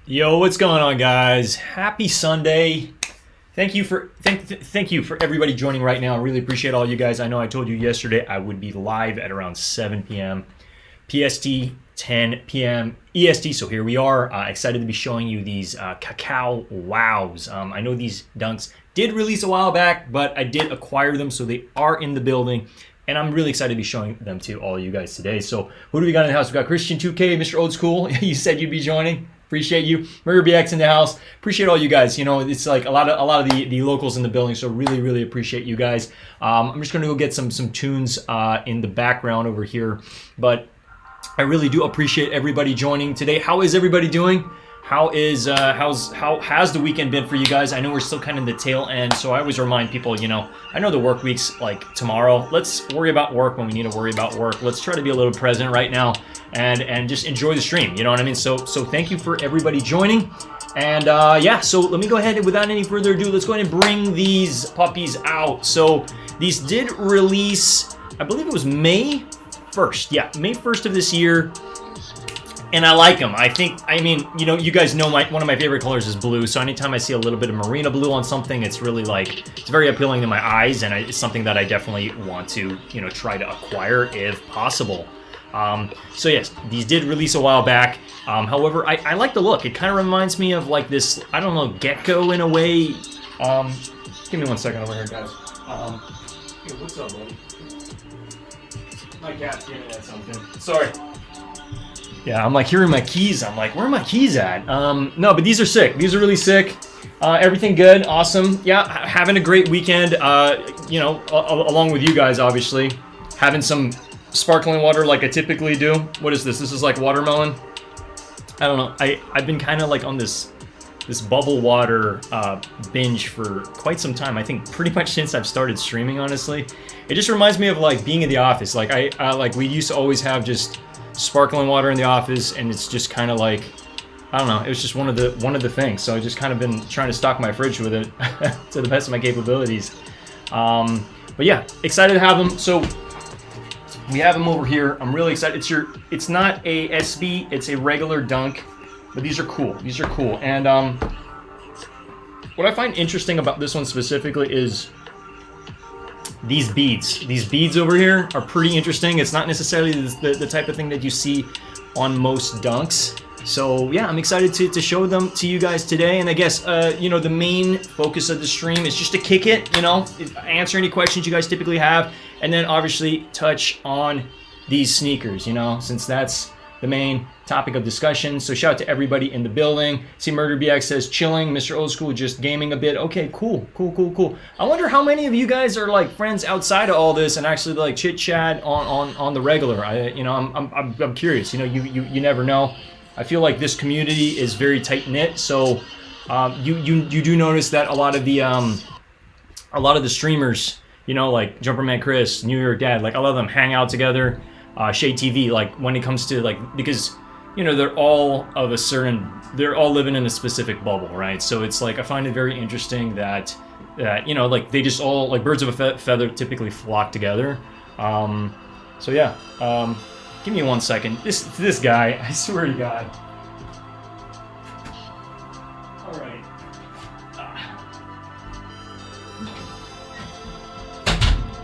Yo, what's going on, guys? Happy Sunday. Thank you for everybody joining right now. I really appreciate all you guys. I know I told you yesterday I would be live at around 7 p.m. PST, 10 p.m. EST. So here we are. Excited to be showing you these Cacao Wows. I know these dunks did release a while back, but I did acquire them, so they are in the building. And I'm really excited to be showing them to all you guys today. So who do we got in the house? We got Christian 2K, Mr. Old School. You said you'd be joining. Appreciate you. Murder BX in the house. Appreciate all you guys. You know, it's like a lot of the locals in the building, so really appreciate you guys. I'm just gonna go get some tunes in the background over here, but I really do appreciate everybody joining today. How is everybody doing? How has the weekend been for you guys? I know we're still kind of in the tail end, so I always remind people, you know, I know the work week's like tomorrow. Let's worry about work when we need to worry about work. Let's try to be a little present right now and just enjoy the stream. You know what I mean? So thank you for everybody joining. And yeah, so let me go ahead and without any further ado, let's go ahead and bring these puppies out. So these did release, I believe it was May 1st. Yeah, May 1st of this year. And I like them. I mean, you know, you guys know one of my favorite colors is blue. So anytime I see a little bit of marina blue on something, it's really like, it's very appealing to my eyes. And it's something that I definitely want to, you know, try to acquire if possible. So yes, these did release a while back. However, I like the look. It kind of reminds me of like this, I don't know, gecko in a way. Give me 1 second over here, guys. Hey, what's up, buddy? My cat's giving that something. Sorry. Yeah, I'm like hearing my keys. I'm like, where are my keys at? No, but these are sick. These are really sick. Everything good, awesome. Yeah, having a great weekend. You know, along with you guys, obviously, having some sparkling water like I typically do. What is this? This is like watermelon. I don't know. I've been kind of like on this bubble water binge for quite some time. I think pretty much since I've started streaming. Honestly, it just reminds me of like being in the office. Like I like we used to always have just sparkling water in the office, and it's just kind of like, I don't know, it was just one of the things. So I just kind of been trying to stock my fridge with it to the best of my capabilities. But yeah, excited to have them. So we have them over here. I'm really excited. It's not a SB, it's a regular dunk, but these are cool. These are cool. And what I find interesting about this one specifically is these beads. These beads over here are pretty interesting. It's not necessarily the type of thing that you see on most dunks. So yeah, I'm excited to show them to you guys today. And I guess, you know, the main focus of the stream is just to kick it, you know, answer any questions you guys typically have. And then obviously touch on these sneakers, you know, since that's the main topic of discussion. So shout out to everybody in the building. See, Murder BX says chilling. Mr. Old School just gaming a bit. Okay, cool. I wonder how many of you guys are like friends outside of all this and actually like chit chat on the regular. I'm curious. You know, you never know. I feel like this community is very tight knit. So you do notice that a lot of the streamers, you know, like Jumperman Chris, New York Dad, like a lot of them hang out together. Shade TV, like when it comes to like, because you know they're all living in a specific bubble, right? So it's like I find it very interesting that you know, like they just all like birds of a feather typically flock together. So yeah, give me 1 second. This guy, I swear to God. All right.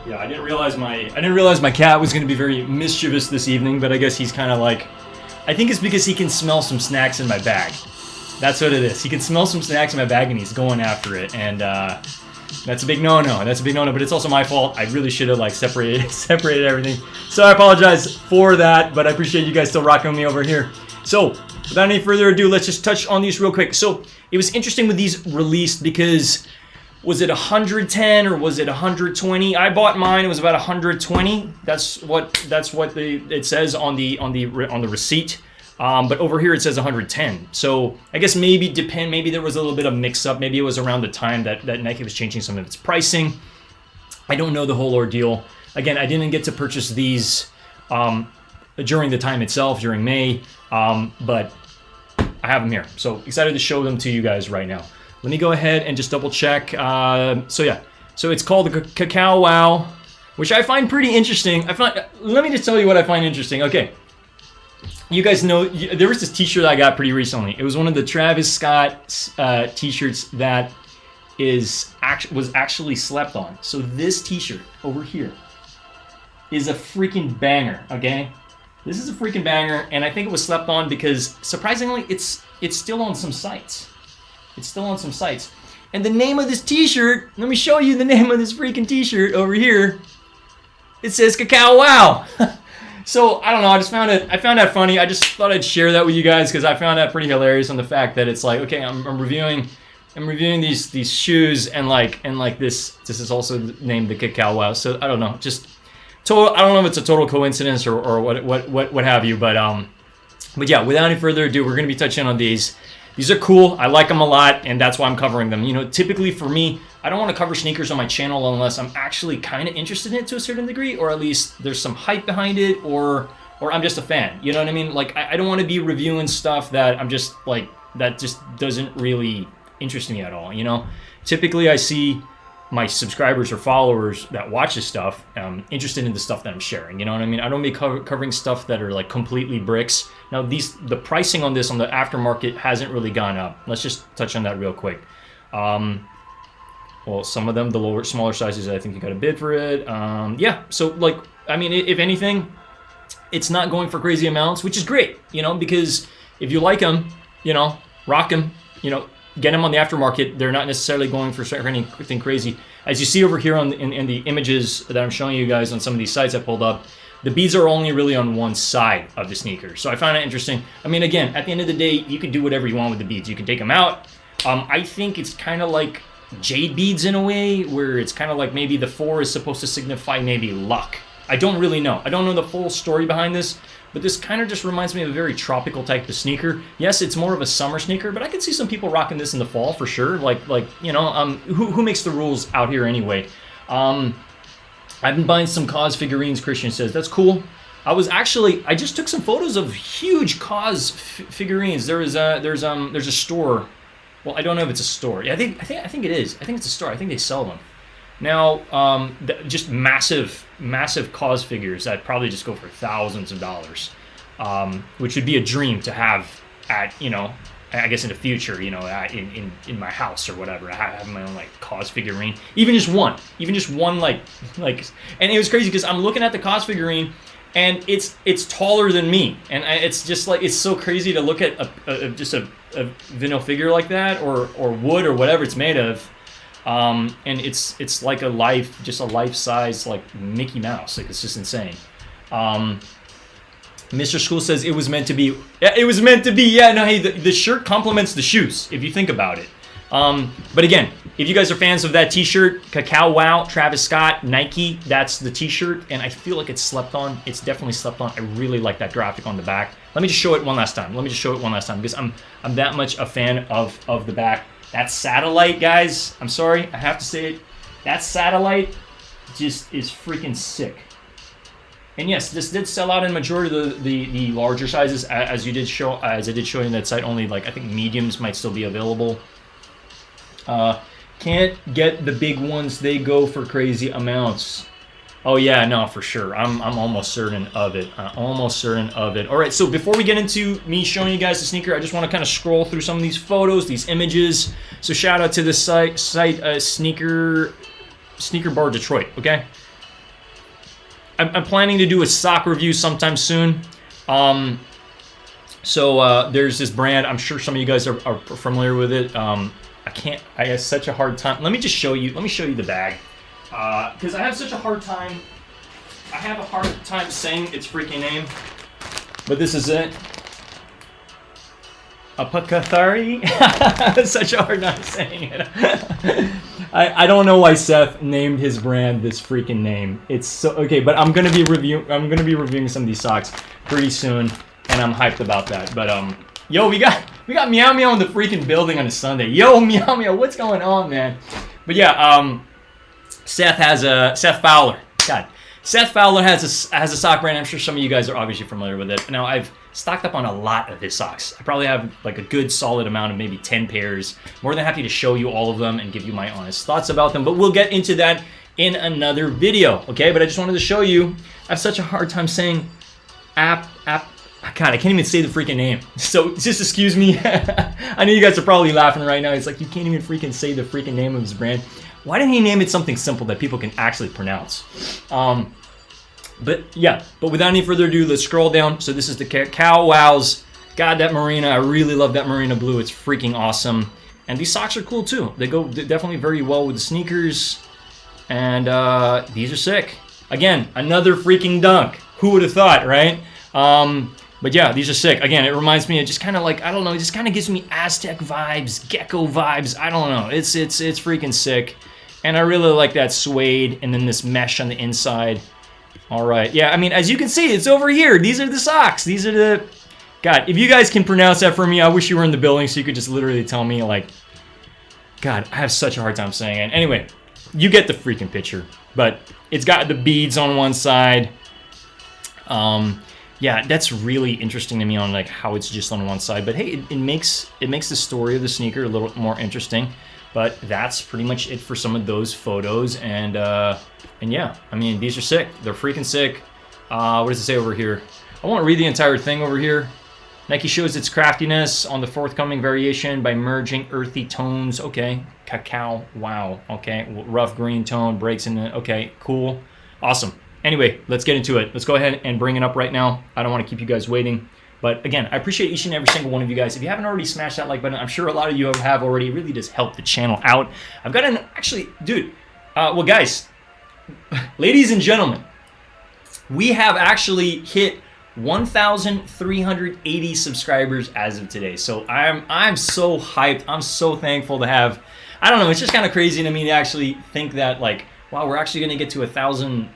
Yeah, I didn't realize my cat was going to be very mischievous this evening, but I guess he's kind of like, I think it's because he can smell some snacks in my bag. That's what it is. He can smell some snacks in my bag and he's going after it, and that's a big no-no. That's a big no-no, but it's also my fault. I really should have like separated everything. So I apologize for that, but I appreciate you guys still rocking with me over here. So without any further ado, let's just touch on these real quick. So it was interesting with these released because was it 110 or was it 120? I bought mine. It was about 120. That's what it says on the receipt. But over here it says 110. So I guess maybe there was a little bit of mix up. Maybe it was around the time that Nike was changing some of its pricing. I don't know the whole ordeal. Again, I didn't get to purchase these during the time itself, during May. But I have them here. So excited to show them to you guys right now. Let me go ahead and just double check. So yeah, so it's called the Cacao Wow, which I find pretty interesting. Let me just tell you what I find interesting. Okay, you guys know there was this T-shirt I got pretty recently. It was one of the Travis Scott T-shirts that was actually slept on. So this T-shirt over here is a freaking banger. Okay, this is a freaking banger, and I think it was slept on because surprisingly, it's still on some sites. It's still on some sites. And the name of this T-shirt, let me show you the name of this freaking T-shirt over here. It says Cacao Wow. So I don't know. I found that funny. I just thought I'd share that with you guys because I found that pretty hilarious on the fact that it's like, okay, I'm reviewing these shoes and this is also named the Cacao Wow. So I don't know. Just total. I don't know if it's a total coincidence or what have you. But yeah. Without any further ado, we're gonna be touching on these. These are cool. I like them a lot, and that's why I'm covering them. You know, typically for me, I don't want to cover sneakers on my channel unless I'm actually kind of interested in it to a certain degree, or at least there's some hype behind it, or I'm just a fan. You know what I mean? Like, I don't want to be reviewing stuff that I'm just like, that just doesn't really interest me at all, you know? Typically, I see my subscribers or followers that watch this stuff interested in the stuff that I'm sharing. You know what I mean? I don't be covering stuff that are like completely bricks. Now, the pricing on this on the aftermarket hasn't really gone up. Let's just touch on that real quick. Well, some of them, the smaller sizes, I think you got a bid for it. Yeah, so like, I mean, if anything, it's not going for crazy amounts, which is great, you know, because if you like them, you know, rock them, you know, get them on the aftermarket. They're not necessarily going for anything crazy. As you see over here in the images that I'm showing you guys on some of these sites I pulled up, the beads are only really on one side of the sneaker. So I found it interesting. I mean, again, at the end of the day, you can do whatever you want with the beads. You can take them out. I think it's kind of like jade beads in a way, where it's kind of like maybe the 4 is supposed to signify maybe luck. I don't really know. I don't know the full story behind this, but this kind of just reminds me of a very tropical type of sneaker. Yes, it's more of a summer sneaker, but I could see some people rocking this in the fall for sure. Like you know, who makes the rules out here anyway? I've been buying some Cause figurines. Christian says that's cool. I just took some photos of huge Cause figurines. There's a store. Well, I don't know if it's a store. Yeah, I think it is. I think it's a store. I think they sell them. Now, just massive Cause figures that probably just go for thousands of dollars, which would be a dream to have at, you know, I guess in the future, you know, in my house or whatever. I have my own like Cause figurine, even just one like, and it was crazy because I'm looking at the Cause figurine and it's taller than me, and it's just like, it's so crazy to look at just a vinyl figure like that, or wood or whatever it's made of. And it's like a life-size like Mickey Mouse. Like, it's just insane. Mr. School says it was meant to be. Yeah, it was meant to be. Yeah, no, hey, the shirt complements the shoes if you think about it. But again, if you guys are fans of that T-shirt, Cacao Wow, Travis Scott, Nike, that's the T-shirt, and I feel like it's slept on. It's definitely slept on. I really like that graphic on the back. Let me just show it one last time. Because I'm that much a fan of the back. That satellite, guys, I'm sorry, I have to say it. That satellite just is freaking sick. And yes, this did sell out in majority of the larger sizes, as I did show you in that site. Only like, I think mediums might still be available. Can't get the big ones. They go for crazy amounts. Oh yeah, no, for sure. I'm almost certain of it. All right, so before we get into me showing you guys the sneaker, I just want to kind of scroll through some of these photos, these images. So shout out to this site Sneaker Bar Detroit. Okay, I'm planning to do a sock review sometime soon. So there's this brand. I'm sure some of you guys are familiar with it. I have such a hard time. Let me show you the bag. Because I have such a hard time. I have a hard time saying its freaking name. But this is it. Apakathari? Such a hard time saying it. I don't know why Seth named his brand this freaking name. It's so okay, but I'm gonna be reviewing some of these socks pretty soon, and I'm hyped about that. But yo, we got Meow Meow in the freaking building on a Sunday. Yo, Meow Meow, what's going on, man? But yeah, Seth Fowler. God, Seth Fowler has a sock brand. I'm sure some of you guys are obviously familiar with it. Now, I've stocked up on a lot of his socks. I probably have like a good solid amount of maybe 10 pairs. More than happy to show you all of them and give you my honest thoughts about them. But we'll get into that in another video, okay? But I just wanted to show you. I have such a hard time saying God, I can't even say the freaking name. So just excuse me. I know you guys are probably laughing right now. It's like, you can't even freaking say the freaking name of his brand. Why didn't he name it something simple that people can actually pronounce? But yeah, but without any further ado, let's scroll down. So this is the Cacao Wows. God, that Marina, I really love that Marina blue. It's freaking awesome. And these socks are cool too. They go definitely very well with the sneakers. And these are sick. Again, another freaking dunk. Who would have thought, right? But yeah, these are sick. Again, it reminds me of just kind of like, I don't know, it just kind of gives me Aztec vibes, gecko vibes. I don't know. It's freaking sick. And I really like that suede and then this mesh on the inside. All right. Yeah, I mean, as you can see, it's over here. These are the socks. These are the... God, if you guys can pronounce that for me, I wish you were in the building so you could just literally tell me, like... God, I have such a hard time saying it. Anyway, you get the freaking picture. But it's got the beads on one side. Yeah, that's really interesting to me on like how it's just on one side. But hey, it makes the story of the sneaker a little more interesting. But that's pretty much it for some of those photos. And yeah, I mean, these are sick. They're freaking sick. What does it say over here? I won't read the entire thing over here. Nike shows its craftiness on the forthcoming variation by merging earthy tones. Okay, cacao. Wow. Okay, rough green tone breaks in it. Okay, cool. Awesome. Anyway, let's get into it. Let's go ahead and bring it up right now. I don't want to keep you guys waiting. But again, I appreciate each and every single one of you guys. If you haven't already smashed that like button, I'm sure a lot of you have already. It really does help the channel out. I've got an, actually, dude, well guys, ladies and gentlemen, we have actually hit 1,380 subscribers as of today. So I'm so hyped. I'm so thankful to have, I don't know, it's just kind of crazy to me to actually think that like, wow, we're actually going to get to 1,000,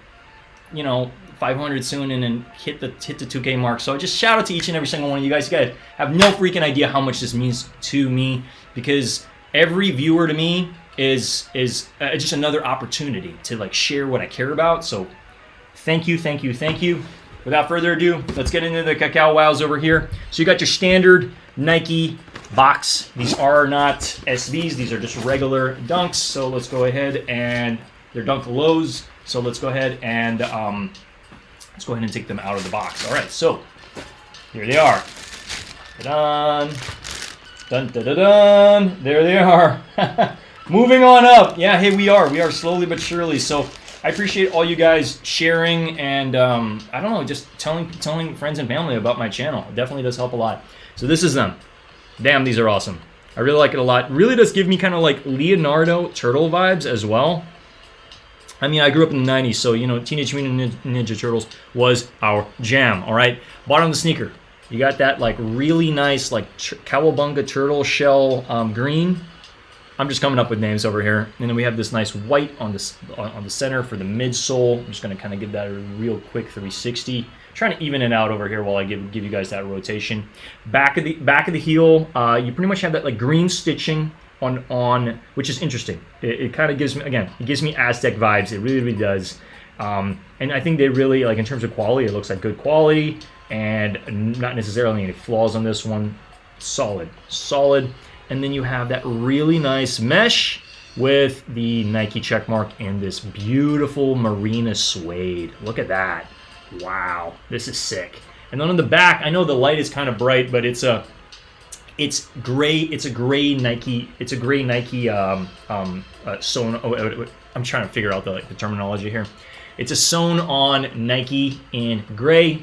you know, 500 soon and then hit the 2K mark. So just shout out to each and every single one of you guys. You guys have no freaking idea how much this means to me, because every viewer to me is just another opportunity to like share what I care about. So thank you, thank you, thank you. Without further ado, let's get into the Cacao Wows over here. So you got your standard Nike box. These are not SBs. These are just regular dunks. So let's go ahead and they're dunk lows. So let's go ahead and take them out of the box. All right, so here they are. Dun dun dun dun dun. There they are. Moving on up. Yeah, hey, we are slowly but surely. So I appreciate all you guys sharing and I don't know, just telling friends and family about my channel. It definitely does help a lot. So this is them. Damn, these are awesome. I really like it a lot. It really does give me kind of like Leonardo Turtle vibes as well. I mean, I grew up in the 90s, so, you know, Teenage Mutant Ninja Turtles was our jam, all right? Bottom of the sneaker, you got that, like, really nice, like, cowabunga turtle shell green. I'm just coming up with names over here. And then we have this nice white on the center for the midsole. I'm just going to kind of give that a real quick 360. Trying to even it out over here while I give you guys that rotation. Back of the heel, you pretty much have that, like, green stitching on which is interesting. It kind of gives me, again, it gives me Aztec vibes. It really, really does. And I think they really, like, in terms of quality, it looks like good quality and not necessarily any flaws on this one. Solid. And then you have that really nice mesh with the Nike checkmark and this beautiful Marina suede. Look at that. Wow, this is sick. And then on the back, I know the light is kind of bright, but it's gray. It's a gray Nike. It's a gray Nike sewn. Oh, I'm trying to figure out the terminology here. It's a sewn on Nike in gray.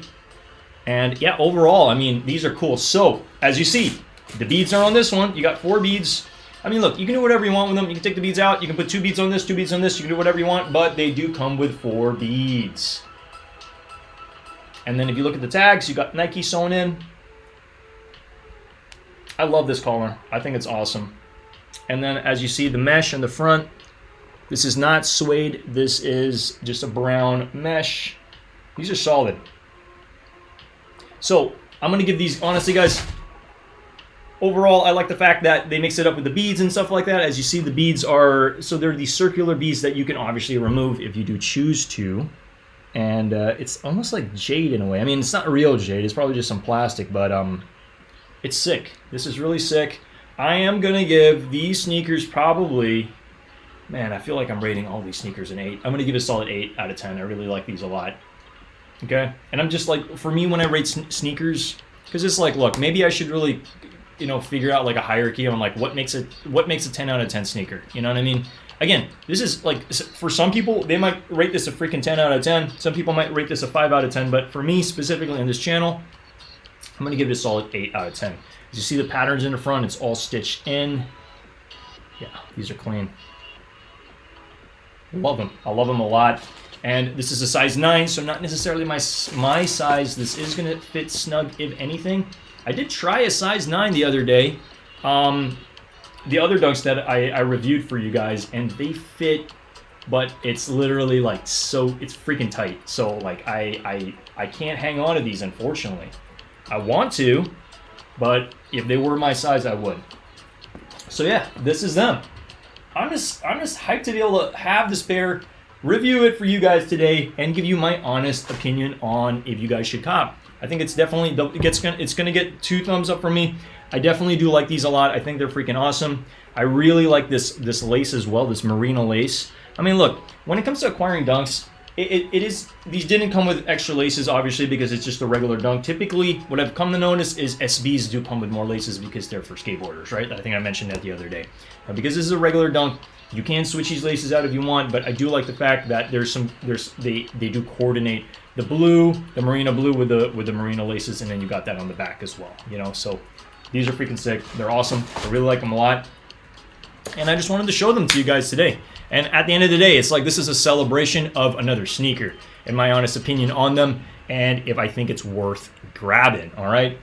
And yeah, overall, I mean, these are cool. So as you see, the beads are on this one. You got 4 beads. I mean, look, you can do whatever you want with them. You can take the beads out. You can put 2 beads on this, 2 beads on this. You can do whatever you want, but they do come with 4 beads. And then if you look at the tags, you got Nike sewn in. I love this collar. I think it's awesome. And then as you see, the mesh in the front, this is not suede. This is just a brown mesh. These are solid. So I'm going to give these, honestly, guys, overall, I like the fact that they mix it up with the beads and stuff like that. As you see, the beads are, so they're these circular beads that you can obviously remove if you do choose to. And it's almost like jade in a way. I mean, it's not real jade. It's probably just some plastic, but it's sick. This is really sick. I am going to give these sneakers probably, man, I feel like I'm rating all these sneakers an 8. I'm going to give a solid 8 out of 10. I really like these a lot. Okay, and I'm just like, for me, when I rate sneakers, because it's like, look, maybe I should really, figure out like a hierarchy on like what makes a 10 out of 10 sneaker. You know what I mean? Again, this is like, for some people, they might rate this a freaking 10 out of 10. Some people might rate this a 5 out of 10. But for me, specifically on this channel, I'm going to give it a solid 8 out of 10. As you see the patterns in the front, it's all stitched in. Yeah, these are clean. I love them. I love them a lot. And this is a size 9, so not necessarily my size. This is going to fit snug, if anything. I did try a size 9 the other day. The other dunks that I reviewed for you guys, and they fit, but it's literally like, so it's freaking tight. So like I can't hang on to these, unfortunately. I want to, but if they were my size, I would. So yeah, this is them. I'm just hyped to be able to have this pair, review it for you guys today, and give you my honest opinion on if you guys should cop. I think it's definitely, it's gonna get 2 thumbs up from me. I definitely do like these a lot. I think they're freaking awesome. I really like this lace as well, this merino lace. I mean, look, when it comes to acquiring dunks, these didn't come with extra laces, obviously, because it's just a regular dunk. Typically, what I've come to notice is SBs do come with more laces because they're for skateboarders, right? I think I mentioned that the other day. Now, because this is a regular dunk, you can switch these laces out if you want, but I do like the fact that they do coordinate the blue, the merino blue with the merino laces, and then you got that on the back as well. So these are freaking sick. They're awesome. I really like them a lot. And I just wanted to show them to you guys today. And at the end of the day, it's like this is a celebration of another sneaker, in my honest opinion on them, and if I think it's worth grabbing, all right?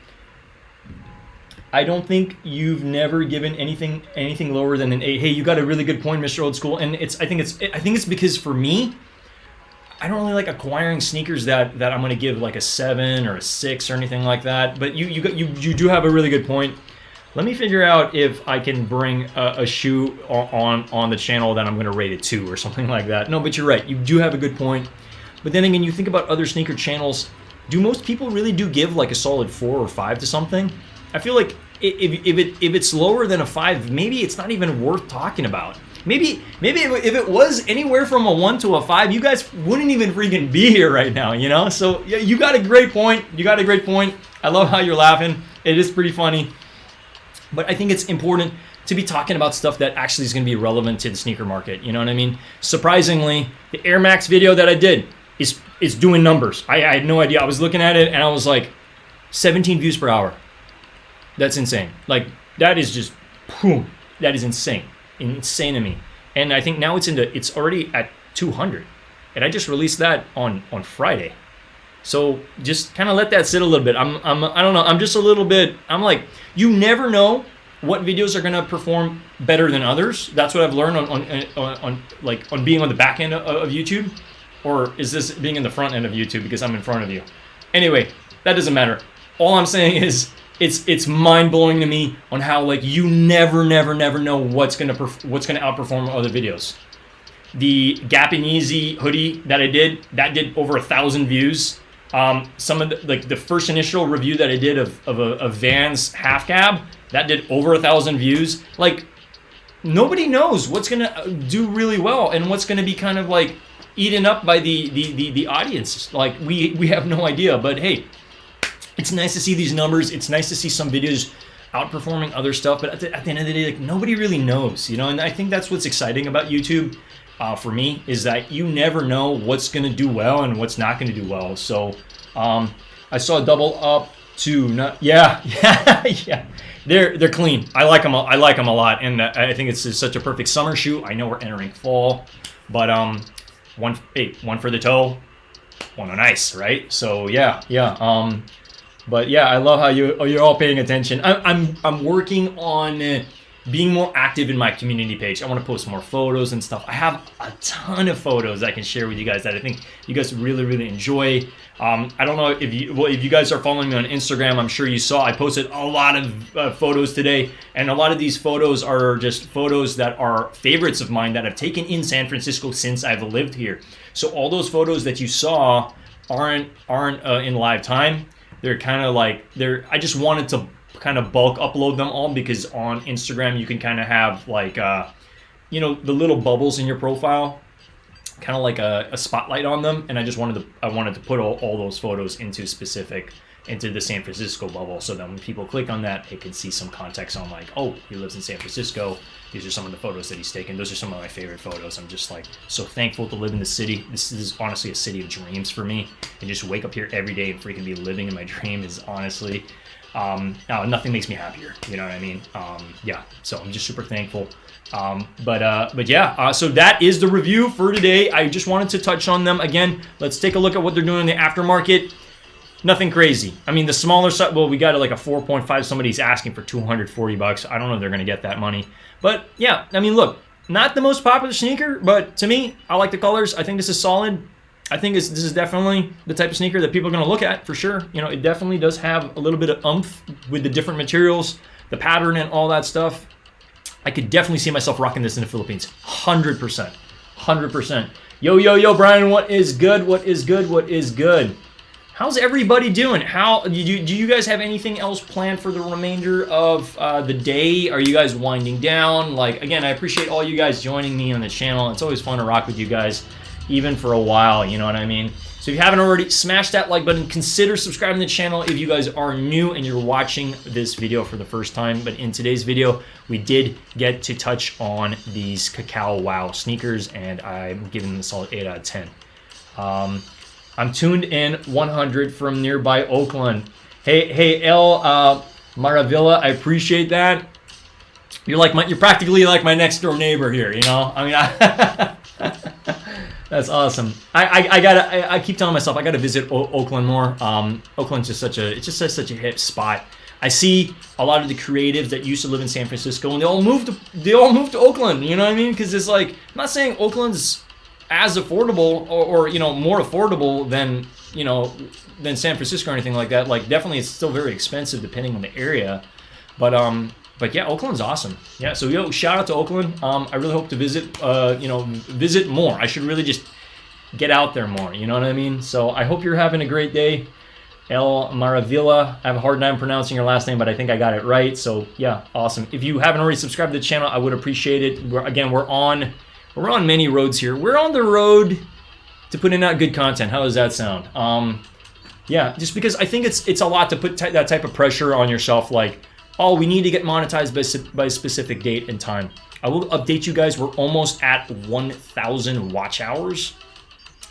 I don't think you've never given anything lower than an 8. Hey, you got a really good point, Mr. Old School. And I think it's because for me, I don't really like acquiring sneakers that I'm going to give like a 7 or a 6 or anything like that. But you do have a really good point. Let me figure out if I can bring a shoe on the channel that I'm going to rate a 2 or something like that. No, but you're right. You do have a good point. But then again, you think about other sneaker channels. Do most people really do give like a solid 4 or 5 to something? I feel like if it's lower than a 5, maybe it's not even worth talking about. Maybe if it was anywhere from a 1 to a 5, you guys wouldn't even freaking be here right now, So yeah, you got a great point. I love how you're laughing. It is pretty funny. But I think it's important to be talking about stuff that actually is going to be relevant to the sneaker market. You know what I mean? Surprisingly, the Air Max video that I did is doing numbers. I had no idea. I was looking at it and I was like, 17 views per hour. That's insane. Like, that is just, boom. That is insane to me. And I think now it's already at 200. And I just released that on Friday. So just kind of let that sit a little bit. I don't know. I'm just a little bit. I'm like, you never know what videos are gonna perform better than others. That's what I've learned on being on the back end of YouTube, or is this being in the front end of YouTube because I'm in front of you? Anyway, that doesn't matter. All I'm saying is it's mind blowing to me on how like you never know what's gonna outperform other videos. The Gap and Easy hoodie that I did over 1,000 views. Some of the first initial review that I did of a Vans half cab, that did over 1,000 views. Like, nobody knows what's gonna do really well and what's gonna be kind of like eaten up by the audience. Like, we have no idea. But hey, it's nice to see these numbers. It's nice to see some videos outperforming other stuff. But at the end of the day, like, nobody really knows, And I think that's what's exciting about YouTube. For me, is that you never know what's going to do well and what's not going to do well. So I saw a double up to yeah. They're clean. I like them a lot, and I think it's such a perfect summer shoe. I know we're entering fall, but one for the toe, one on ice, right? So yeah. But yeah, I love how you're all paying attention. I'm working on being more active in my community page. I want to post more photos and stuff. I have a ton of photos I can share with you guys that I think you guys really enjoy. I don't know if you guys are following me on Instagram. I'm sure you saw I posted a lot of photos today, and a lot of these photos are just photos that are favorites of mine that I've taken in San Francisco since I've lived here. So all those photos that you saw aren't in live time. They're kind of like I just wanted to kind of bulk upload them all, because on Instagram you can kind of have like the little bubbles in your profile, kind of like a spotlight on them, and I wanted to put all those photos into the San Francisco bubble, so that when people click on that, they can see some context on like, oh, he lives in San Francisco. These are some of the photos that he's taken. Those are some of my favorite photos. I'm just like so thankful to live in the city. This is honestly a city of dreams for me, and just wake up here every day and freaking be living in my dream is honestly, nothing makes me happier. You know what I mean? Yeah. So I'm just super thankful. But yeah, so that is the review for today. I just wanted to touch on them again. Let's take a look at what they're doing in the aftermarket. Nothing crazy. I mean, the smaller side, well, we got like a 4.5. Somebody's asking for $240. I don't know if they're going to get that money. But yeah, I mean, look, not the most popular sneaker, but to me, I like the colors. I think this is solid. I think this is definitely the type of sneaker that people are going to look at for sure. You know, it definitely does have a little bit of oomph with the different materials, the pattern and all that stuff. I could definitely see myself rocking this in the Philippines. 100%. 100%. Yo, Brian, what is good? What is good? What is good? How's everybody doing? Do you guys have anything else planned for the remainder of the day? Are you guys winding down? Like, again, I appreciate all you guys joining me on the channel. It's always fun to rock with you guys, even for a while, you know what I mean? So if you haven't already, smash that like button. Consider subscribing to the channel if you guys are new and you're watching this video for the first time. But in today's video, we did get to touch on these Cacao Wow sneakers, and I'm giving them a solid 8 out of 10. I'm tuned in 100 from nearby Oakland. Hey, El Maravilla, I appreciate that. You're practically like my next door neighbor here, you know? I mean, that's awesome. I keep telling myself I gotta visit Oakland more. Oakland's just such a hip spot. I see a lot of the creatives that used to live in San Francisco, and they all moved to Oakland. You know what I mean? Because it's like, I'm not saying Oakland's as affordable or you know, more affordable than, you know, than San Francisco or anything like that. Like, definitely it's still very expensive depending on the area, but yeah, Oakland's awesome. Yeah, so shout out to Oakland. I really hope to visit more. I should really just get out there more, you know what I mean? So I hope you're having a great day. El Maravilla, I have a hard time pronouncing your last name, but I think I got it right. So yeah, awesome. If you haven't already subscribed to the channel, I would appreciate it. We're on many roads here. We're on the road to putting out good content. How does that sound? Yeah, just because I think it's a lot to put that type of pressure on yourself. Like, oh, we need to get monetized by a specific date and time. I will update you guys. We're almost at 1,000 watch hours,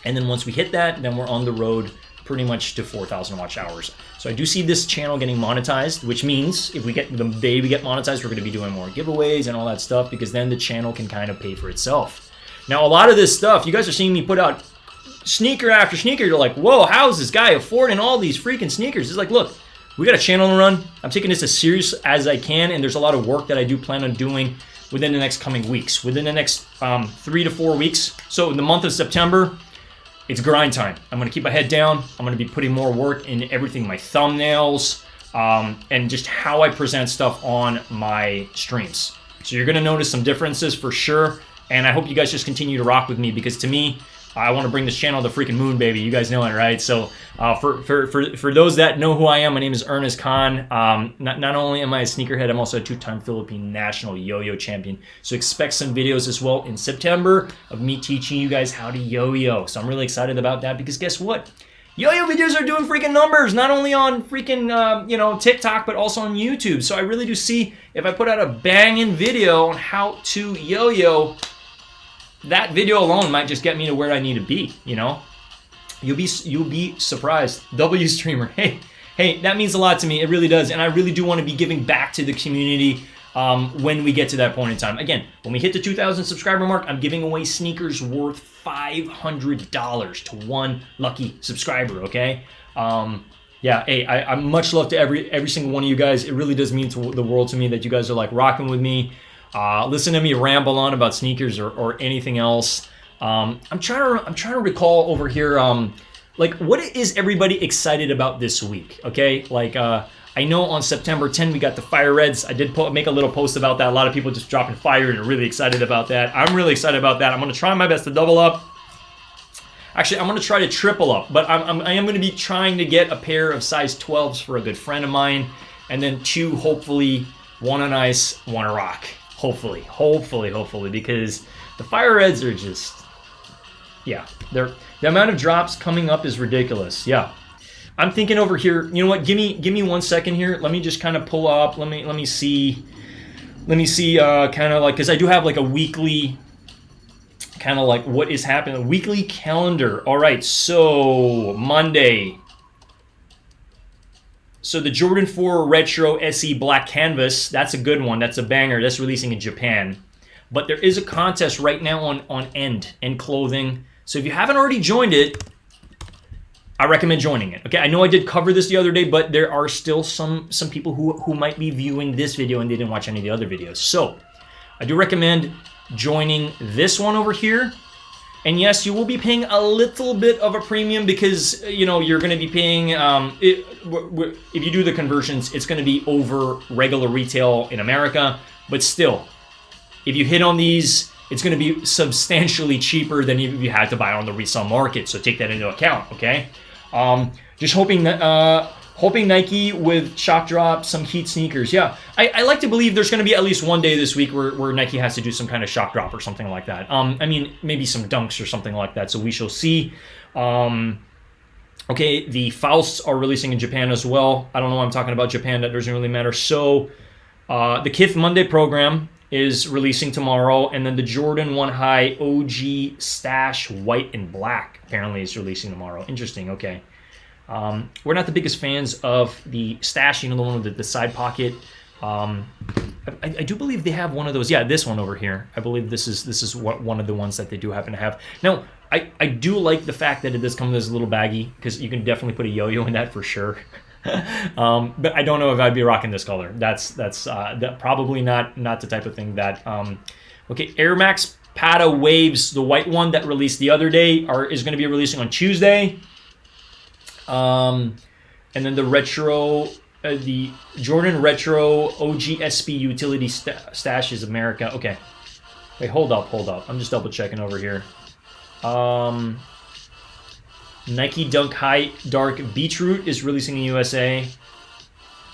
and then once we hit that, then we're on the road pretty much to 4,000 watch hours. So I do see this channel getting monetized, which means if we get the day we get monetized, we're going to be doing more giveaways and all that stuff, because then the channel can kind of pay for itself. Now, a lot of this stuff, you guys are seeing me put out sneaker after sneaker. You're like, whoa, how is this guy affording all these freaking sneakers? It's like, look, we got a channel to run. I'm taking this as serious as I can, and there's a lot of work that I do plan on doing within the next coming weeks, within the next 3 to 4 weeks. So in the month of September, it's grind time. I'm going to keep my head down. I'm going to be putting more work in everything, my thumbnails, and just how I present stuff on my streams. So you're going to notice some differences for sure, and I hope you guys just continue to rock with me, because to me, I want to bring this channel to the freaking moon, baby. You guys know it, right? So for those that know who I am, my name is Ernest Khan. Not only am I a sneakerhead, I'm also a 2-time Philippine national yo-yo champion. So expect some videos as well in September of me teaching you guys how to yo-yo. So I'm really excited about that, because guess what? Yo-yo videos are doing freaking numbers, not only on freaking TikTok, but also on YouTube. So I really do see, if I put out a banging video on how to yo-yo, that video alone might just get me to where I need to be, you know? You'll be surprised. W streamer, hey, that means a lot to me. It really does, and I really do want to be giving back to the community when we get to that point in time. Again, when we hit the 2,000 subscriber mark, I'm giving away sneakers worth $500 to one lucky subscriber, okay? Yeah, hey, I'm much love to every single one of you guys. It really does mean the world to me that you guys are like rocking with me. Listen to me ramble on about sneakers or anything else. I'm trying to recall over here, like, what is everybody excited about this week? Okay, like I know on September 10 we got the Fire Reds. I did make a little post about that. A lot of people just dropping fire and are really excited about that. I'm really excited about that. I'm gonna try my best to double up. Actually, I'm gonna try to triple up, but I am gonna be trying to get a pair of size 12s for a good friend of mine, and then 2, hopefully, one on ice, one on rock. Hopefully, because the Fire Reds are just, Yeah, the amount of drops coming up is ridiculous. Yeah. I'm thinking over here, you know what, give me 1 second here. Let me just kind of pull up. Let me see kind of like, because I do have like a weekly kind of like what is happening, a weekly calendar. All right, so Monday. So the Jordan 4 Retro SE Black Canvas, that's a good one. That's a banger. That's releasing in Japan. But there is a contest right now on End Clothing. So if you haven't already joined it, I recommend joining it. Okay, I know I did cover this the other day, but there are still some people who might be viewing this video and they didn't watch any of the other videos. So I do recommend joining this one over here. And yes, you will be paying a little bit of a premium because, you know, you're going to be paying, if you do the conversions, it's going to be over regular retail in America. But still, if you hit on these, it's going to be substantially cheaper than if you had to buy it on the resale market. So take that into account, okay? Just hoping that hoping Nike with shock drop some Heat sneakers. Yeah, I like to believe there's going to be at least one day this week where Nike has to do some kind of shock drop or something like that. I mean, maybe some dunks or something like that. So we shall see. Okay, the Fausts are releasing in Japan as well. I don't know why I'm talking about Japan. That doesn't really matter. So the Kith Monday program is releasing tomorrow, and then the Jordan 1 High OG Stash White and Black apparently is releasing tomorrow. Interesting, okay. We're not the biggest fans of the Stash, you know, the one with the side pocket. I do believe they have one of those. Yeah, this one over here. I believe this is one of the ones that they do happen to have. Now, I do like the fact that it does come with this little baggie, because you can definitely put a yo-yo in that for sure. But I don't know if I'd be rocking this color. That's probably not the type of thing that. Okay, Air Max Pata Waves, the white one that released the other day, is going to be releasing on Tuesday. And then the retro, the Jordan Retro OG SB Utility Stash is America. Okay, wait, hold up. I'm just double checking over here. Nike Dunk High Dark Beetroot is releasing in the USA.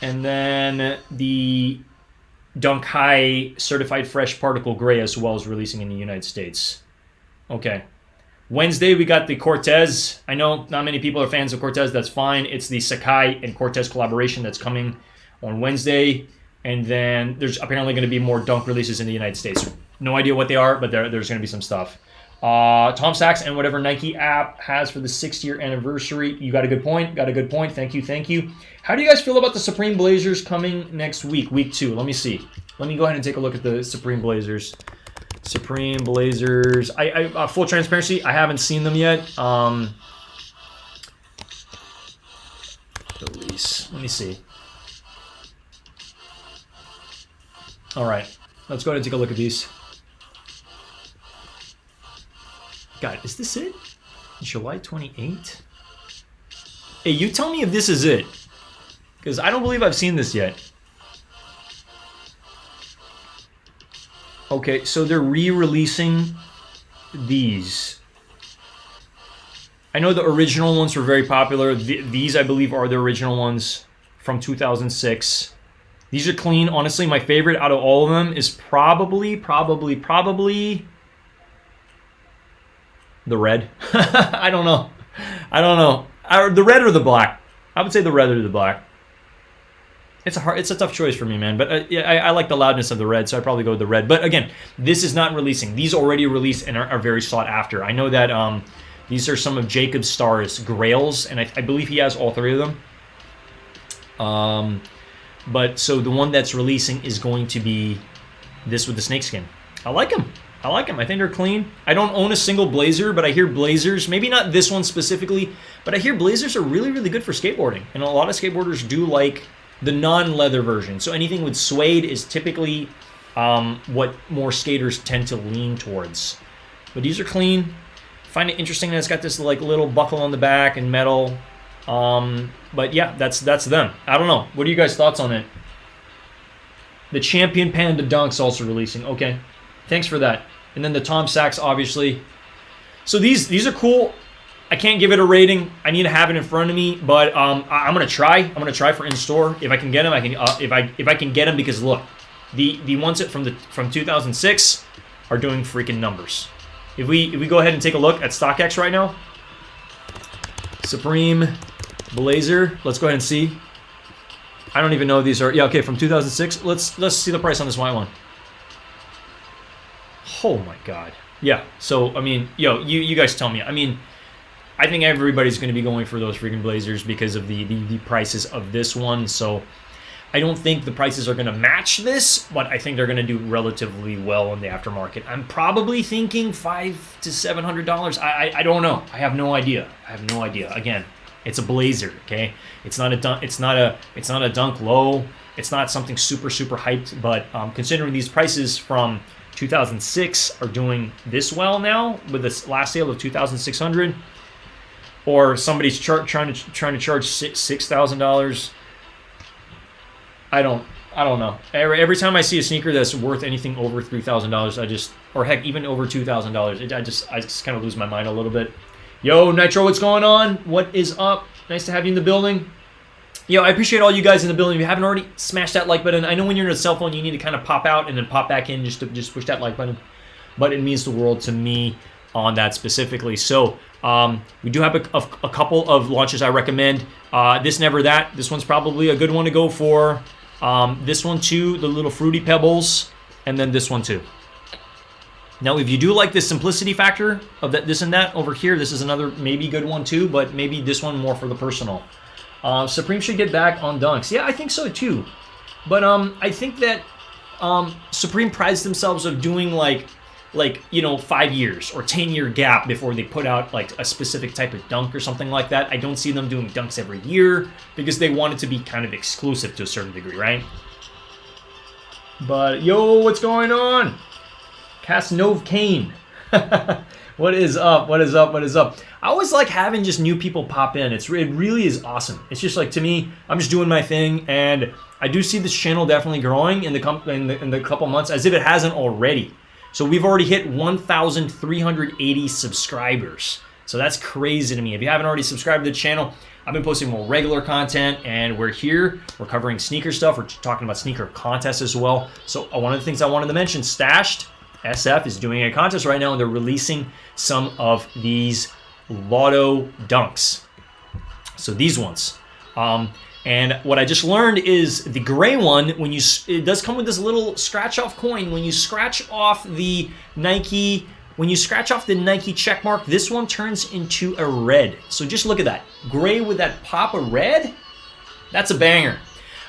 And then the Dunk High Certified Fresh Particle Gray as well is releasing in the United States. Okay. Wednesday, we got the Cortez. I know not many people are fans of Cortez. That's fine. It's the Sakai and Cortez collaboration that's coming on Wednesday. And then there's apparently going to be more Dunk releases in the United States. No idea what they are, but there's going to be some stuff. Tom Sachs and whatever Nike app has for the 6-year anniversary. You got a good point. Thank you. How do you guys feel about the Supreme Blazers coming next week, week 2? Let me see. Let me go ahead and take a look at the Supreme Blazers. I full transparency, I haven't seen them yet. Release. Let me see. All right. Let's go ahead and take a look at these. God, is this it? July 28th? Hey, you tell me if this is it. Because I don't believe I've seen this yet. Okay, so they're re-releasing these. I know the original ones were very popular. These, I believe, are the original ones from 2006. These are clean. Honestly, my favorite out of all of them is probably the red. I don't know. The red or the black. I would say the red or the black. It's a tough choice for me, man. But yeah, I like the loudness of the red, so I'd probably go with the red. But again, this is not releasing. These already released and are very sought after. I know that these are some of Jacob Starr's grails, and I believe he has all 3 of them. But so the one that's releasing is going to be this with the snakeskin. I like them. I think they're clean. I don't own a single Blazer, but I hear Blazers, maybe not this one specifically, but I hear Blazers are really, really good for skateboarding. And a lot of skateboarders do like the non-leather version. So anything with suede is typically what more skaters tend to lean towards. But these are clean. Find it interesting that it's got this like little buckle on the back and metal. But yeah, that's them. I don't know. What are you guys' thoughts on it? The Champion Panda Dunks also releasing. Okay. Thanks for that. And then the Tom Sachs, obviously. So these are cool. I can't give it a rating. I need to have it in front of me, but I'm gonna try. I'm gonna try for in store. If I can get them, I can. If I can get them, because look, the ones that from 2006 are doing freaking numbers. If we go ahead and take a look at StockX right now, Supreme Blazer. Let's go ahead and see. I don't even know if these are. Yeah, okay, from 2006. Let's see the price on this white one. Oh my God. Yeah. So I mean, yo, you guys tell me. I mean, I think everybody's going to be going for those freaking Blazers because of the prices of this one. So I don't think the prices are going to match this, but I think they're going to do relatively well in the aftermarket. I'm probably thinking $500 to $700. I don't know. I have no idea. Again, it's a Blazer. Okay, it's not a dunk. It's not a dunk low. It's not something super hyped. But considering these prices from 2006 are doing this well now with this last sale of $2,600, or somebody's trying to charge $6,000. I don't know. Every time I see a sneaker that's worth anything over $3,000, or heck, even over $2,000, I just kind of lose my mind a little bit. Yo, Nitro, what's going on? What is up? Nice to have you in the building. Yo, I appreciate all you guys in the building. If you haven't already, smash that like button. I know when you're in a cell phone, you need to kind of pop out and then pop back in just to push that like button. But it means the world to me on that specifically. So we do have a couple of launches I recommend. This Never That. This one's probably a good one to go for. This one too, the little Fruity Pebbles, and then this one too. Now, if you do like the simplicity factor of this and that over here, this is another maybe good one too, but maybe this one more for the personal. Supreme should get back on dunks. Yeah, I think so too. But I think that Supreme prides themselves of doing like 5 years or 10-year gap before they put out like a specific type of dunk or something like that. I don't see them doing dunks every year because they want it to be kind of exclusive to a certain degree, right? But yo, what's going on? Casanova Kane. What is up? I always like having just new people pop in. It really is awesome. It's just like, to me, I'm just doing my thing, and I do see this channel definitely growing in the couple months, as if it hasn't already. So we've already hit 1,380 subscribers. So that's crazy to me. If you haven't already subscribed to the channel, I've been posting more regular content, and we're here. We're covering sneaker stuff. We're talking about sneaker contests as well. So one of the things I wanted to mention, Stashed SF is doing a contest right now, and they're releasing some of these Lotto Dunks. So these ones. And what I just learned is the gray one, it does come with this little scratch off coin. When you scratch off the Nike check mark, this one turns into a red. So just look at that. Gray with that pop of red. That's a banger.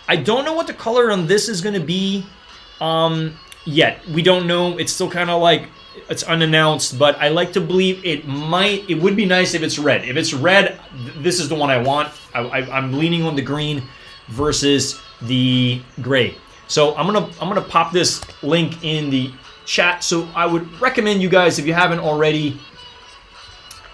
I don't know what the color on this is going to be yet. We don't know. It's still kind of like, it's unannounced, but I like to believe it would be nice if it's red. If it's red, this is the one I want. I'm leaning on the green versus the gray. So I'm gonna pop this link in the chat. So I would recommend you guys, if you haven't already,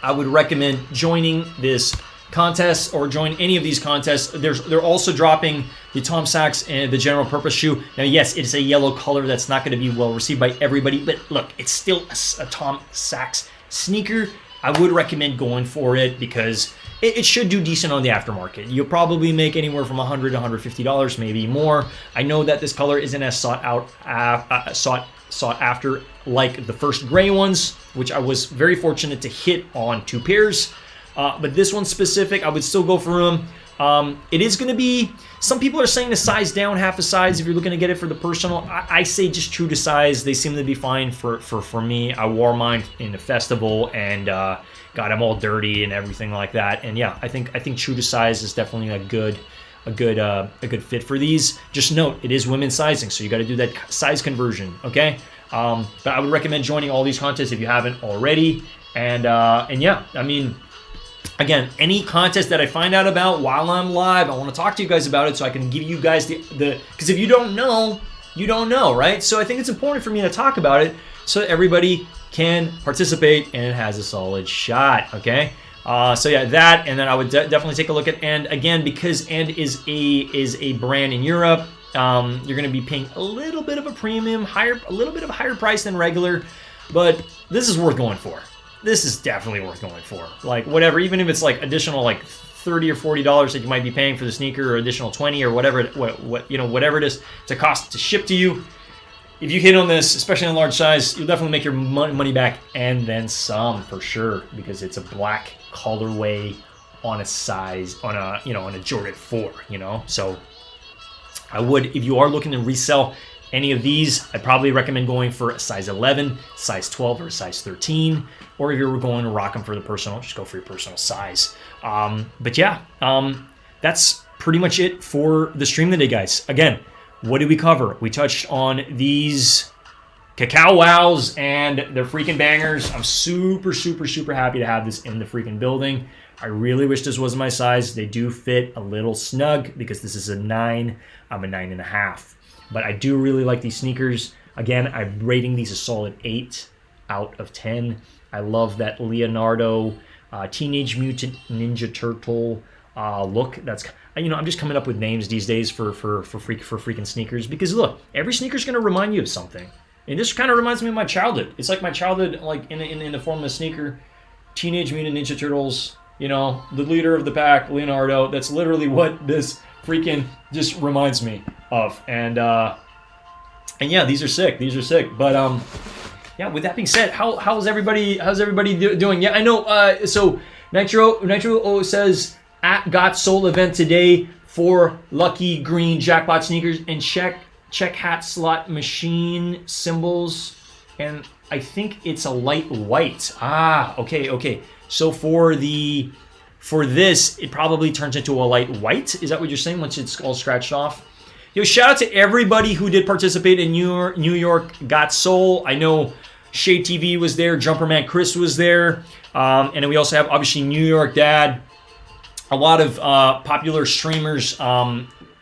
I would recommend joining this contest or join any of these contests. They're also dropping the Tom Sachs and the general purpose shoe. Now, yes, it's a yellow color that's not going to be well received by everybody, but look, it's still a Tom Sachs sneaker. I would recommend going for it because it should do decent on the aftermarket. You'll probably make anywhere from $100 to $150, maybe more. I know that this color isn't as sought after like the first gray ones, which I was very fortunate to hit on 2 pairs. But this one specific, I would still go for them. It is going to be, some people are saying the size down half a size if you're looking to get it for the personal. I say just true to size. They seem to be fine for me. I wore mine in the festival and got them all dirty and everything like that. And yeah, I think true to size is definitely a good fit for these. Just note, it is women's sizing, so you got to do that size conversion, okay? But I would recommend joining all these contests if you haven't already. And yeah, I mean, again, any contest that I find out about while I'm live, I want to talk to you guys about it so I can give you guys the because if you don't know, you don't know, right? So I think it's important for me to talk about it so that everybody can participate and it has a solid shot, okay? So yeah, that, and then I would definitely take a look at And. Again, because And is a brand in Europe, you're going to be paying a little bit of a premium, a little bit of a higher price than regular, but this is worth going for. This is definitely worth going for. Like, whatever, even if it's like additional like $30 or $40 that you might be paying for the sneaker, or additional $20 or whatever, whatever it is to cost to ship to you, if you hit on this, especially in a large size, you'll definitely make your money back and then some for sure, because it's a black colorway on a size, on a Jordan 4, So I would, if you are looking to resell any of these, I'd probably recommend going for a size 11, size 12, or a size 13. Or if you're going to rock them for the personal, just go for your personal size. But yeah, that's pretty much it for the stream today, guys. Again, what did we cover? We touched on these Cacao Wows and their freaking bangers. I'm super, super, super happy to have this in the freaking building. I really wish this was my size. They do fit a little snug because this is a 9. I'm a 9.5. But I do really like these sneakers. Again, I'm rating these a solid 8 out of 10. I love that Leonardo Teenage Mutant Ninja Turtle look. That's, I'm just coming up with names these days for freaking sneakers, because look, every sneaker's gonna remind you of something. And this kind of reminds me of my childhood. It's like my childhood, like in the form of a sneaker. Teenage Mutant Ninja Turtles, the leader of the pack, Leonardo. That's literally what this freaking just reminds me of. And yeah, these are sick. But yeah, with that being said, how's everybody doing? Yeah, I know. So Nitro says at Got Soul event today for Lucky Green Jackpot sneakers and check hat slot machine symbols, and I think it's a light white. Okay. So for this, it probably turns into a light white. Is that what you're saying once it's all scratched off? Yo, shout out to everybody who did participate in New York Got Soul. I know Shade TV was there, Jumperman Chris was there, and then we also have obviously New York Dad. A lot of popular streamers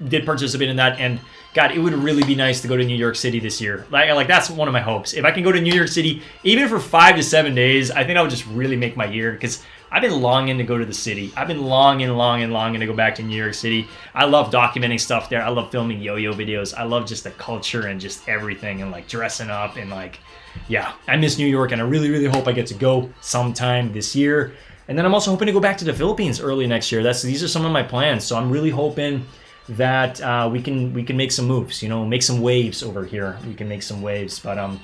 did participate in that, and God, it would really be nice to go to New York City this year. Like that's one of my hopes. If I can go to New York City, even for 5 to 7 days, I think that would just really make my year, because I've been longing to go to the city. I've been longing to go back to New York City. I love documenting stuff there. I love filming yo-yo videos. I love just the culture and just everything, and like dressing up, and like, yeah, I miss New York, and I really, really hope I get to go sometime this year. And then I'm also hoping to go back to the Philippines early next year. These are some of my plans. So I'm really hoping that we can make some moves, make some waves over here. We can make some waves. But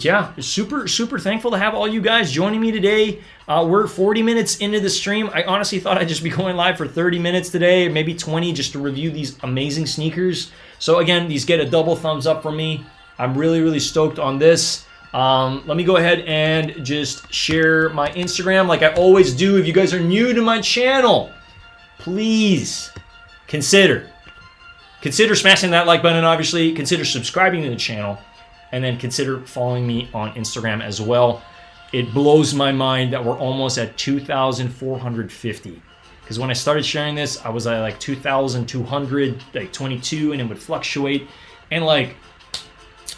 yeah, super, super thankful to have all you guys joining me today. We're 40 minutes into the stream. I honestly thought I'd just be going live for 30 minutes today, maybe 20, just to review these amazing sneakers. So again, these get a double thumbs up from me. I'm really, really stoked on this. Let me go ahead and just share my Instagram like I always do. If you guys are new to my channel, please consider smashing that like button, obviously. Consider subscribing to the channel, and then consider following me on Instagram as well. It blows my mind that we're almost at 2,450. Because when I started sharing this, I was at like 2,200, like 22, and it would fluctuate. And like,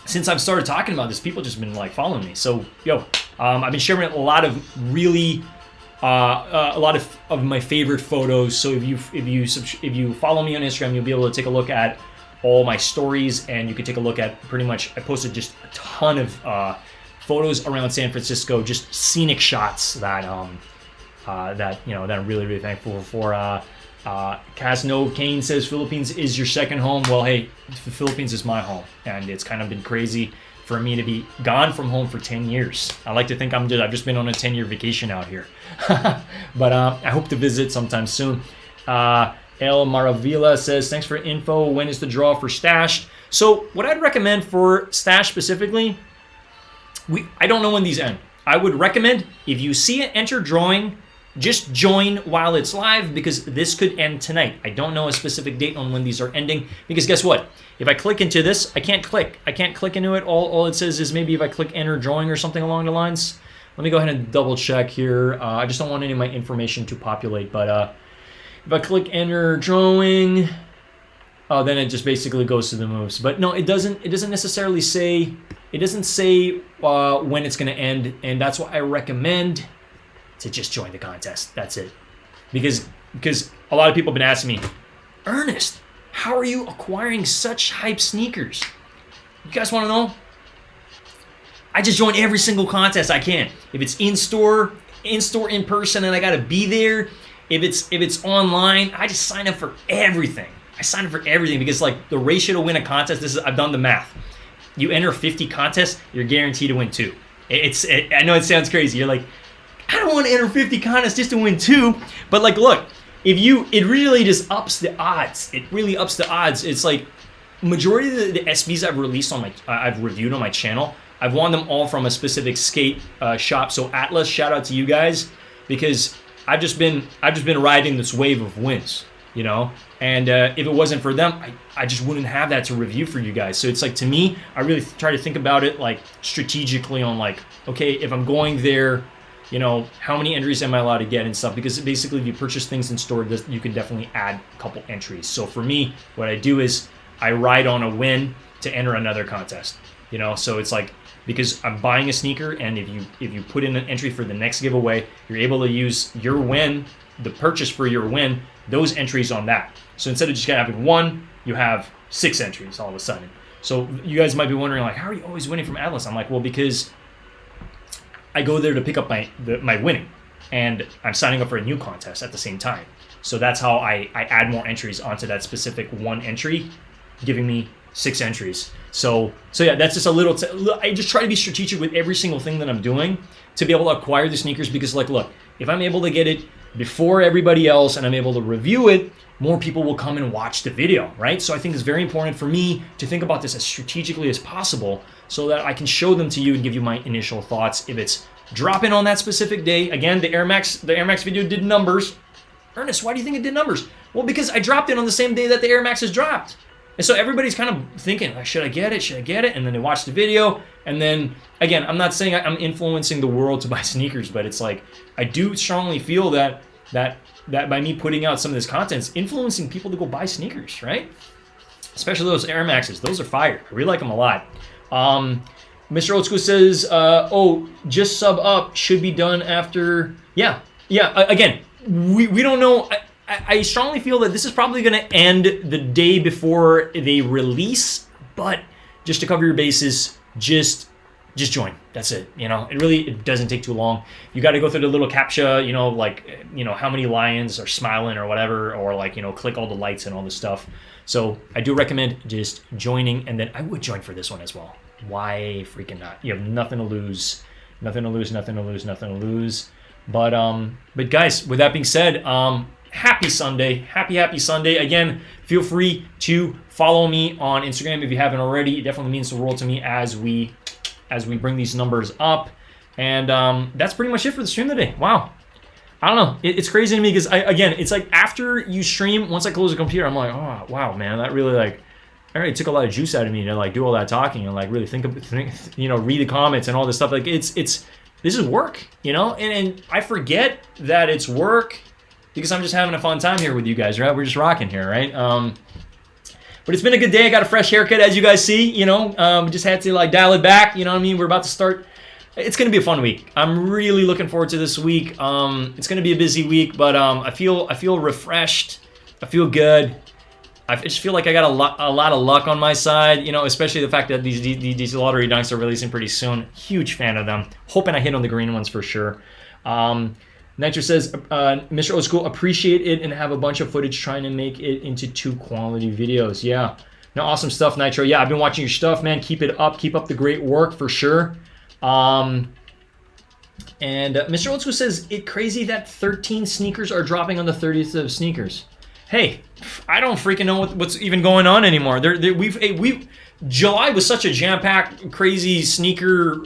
since I've started talking about this, people just been like following me. So I've been sharing a lot of really a lot of my favorite photos. So if you follow me on Instagram, you'll be able to take a look at all my stories, and you can take a look at pretty much, I posted just a ton of photos around San Francisco, just scenic shots that I'm really, really thankful for. Casno Kane says Philippines is your second home. Well, hey, the Philippines is my home, and it's kind of been crazy for me to be gone from home for 10 years. I like to think I've just been on a 10-year vacation out here. But I hope to visit sometime soon. El Maravilla says, thanks for info. When is the draw for Stash? So what I'd recommend for Stash specifically, I don't know when these end. I would recommend, if you see an enter drawing, just join while it's live, because this could end tonight. I don't know a specific date on when these are ending, because guess what? If I click into this, I can't click into it. All it says is maybe if I click enter drawing or something along the lines. Let me go ahead and double check here. I just don't want any of my information to populate, but if I click enter drawing, then it just basically goes to the moves. But no, it doesn't necessarily say, it doesn't say when it's going to end, and that's why I recommend to just join the contest. That's it. Because a lot of people have been asking me, Ernest, how are you acquiring such hype sneakers? You guys want to know? I just join every single contest I can. If it's in store, in person, and I gotta be there. If it's online, I just sign up for everything. I sign up for everything, because like the ratio to win a contest, I've done the math. you enter 50 contests, you're guaranteed to win 2. I know it sounds crazy. You're like, I don't want to enter 50 contests just to win 2. But like, look, it really just ups the odds. It really ups the odds. It's like majority of the SBs I've reviewed on my channel, I've won them all from a specific skate shop. So Atlas, shout out to you guys, because I've just been riding this wave of wins, you know. And if it wasn't for them, I just wouldn't have that to review for you guys. So it's like, to me, I really try to think about it like strategically on like, okay, if I'm going there, you know, how many entries am I allowed to get and stuff? Because basically, if you purchase things in store, you can definitely add a couple entries. So for me, what I do is I ride on a win to enter another contest. You know, so it's like, because I'm buying a sneaker, and if you put in an entry for the next giveaway, you're able to use your win, the purchase for your win, those entries on that. So instead of just having 1, you have 6 entries all of a sudden. So you guys might be wondering, like, how are you always winning from Atlas? I'm like, well, because I go there to pick up my winning, and I'm signing up for a new contest at the same time. So that's how I add more entries onto that specific 1 entry, giving me 6 entries. So yeah, that's just a little. I just try to be strategic with every single thing that I'm doing to be able to acquire the sneakers, because like, look, if I'm able to get it before everybody else and I'm able to review it, more people will come and watch the video, right? So I think it's very important for me to think about this as strategically as possible, so that I can show them to you and give you my initial thoughts. If it's dropping on that specific day, again, the Air Max video did numbers. Ernest, why do you think it did numbers? Well, because I dropped it on the same day that the Air Max is dropped. And so everybody's kind of thinking, like, should I get it? Should I get it? And then they watch the video. And then, again, I'm not saying I'm influencing the world to buy sneakers, but it's like, I do strongly feel that by me putting out some of this content, it's influencing people to go buy sneakers, right? Especially those Air Maxes. Those are fire. I really like them a lot. Mr. Old School says, just sub up, should be done after. Yeah. Again, we don't know. I strongly feel that this is probably going to end the day before they release, but just to cover your bases, just join. That's it. You know, it doesn't take too long. You got to go through the little captcha, you know, like, you know, how many lions are smiling or whatever, or like, you know, click all the lights and all this stuff. So I do recommend just joining, and then I would join for this one as well. Why freaking not? You have nothing to lose. Nothing to lose. But guys, with that being said, happy Sunday. Happy Sunday. Again, feel free to follow me on Instagram if you haven't already. It definitely means the world to me as we bring these numbers up. And that's pretty much it for the stream today. Wow. I don't know. It's crazy to me because, it's like after you stream, once I close the computer, I'm like, oh, wow, man, that really like, I already took a lot of juice out of me to like do all that talking and like really think, you know, read the comments and all this stuff. Like this is work, you know, and I forget that it's work because I'm just having a fun time here with you guys, right? We're just rocking here, right? But it's been a good day. I got a fresh haircut, as you guys see, you know, just had to like dial it back. You know what I mean? We're about to start. It's going to be a fun week. I'm really looking forward to this week. It's going to be a busy week, but I feel refreshed. I feel good. I just feel like I got a lot of luck on my side, you know, especially the fact that these lottery dunks are releasing pretty soon. Huge fan of them. Hoping I hit on the green ones for sure. Nitro says, Mr. Old School, appreciate it and have a bunch of footage trying to make it into 2 quality videos. Yeah. No, awesome stuff, Nitro. Yeah, I've been watching your stuff, man. Keep it up. Keep up the great work for sure. And Mr. Old School says, it crazy that 13 sneakers are dropping on the 30th of sneakers. Hey, I don't freaking know what's even going on anymore. July was such a jam-packed, crazy sneaker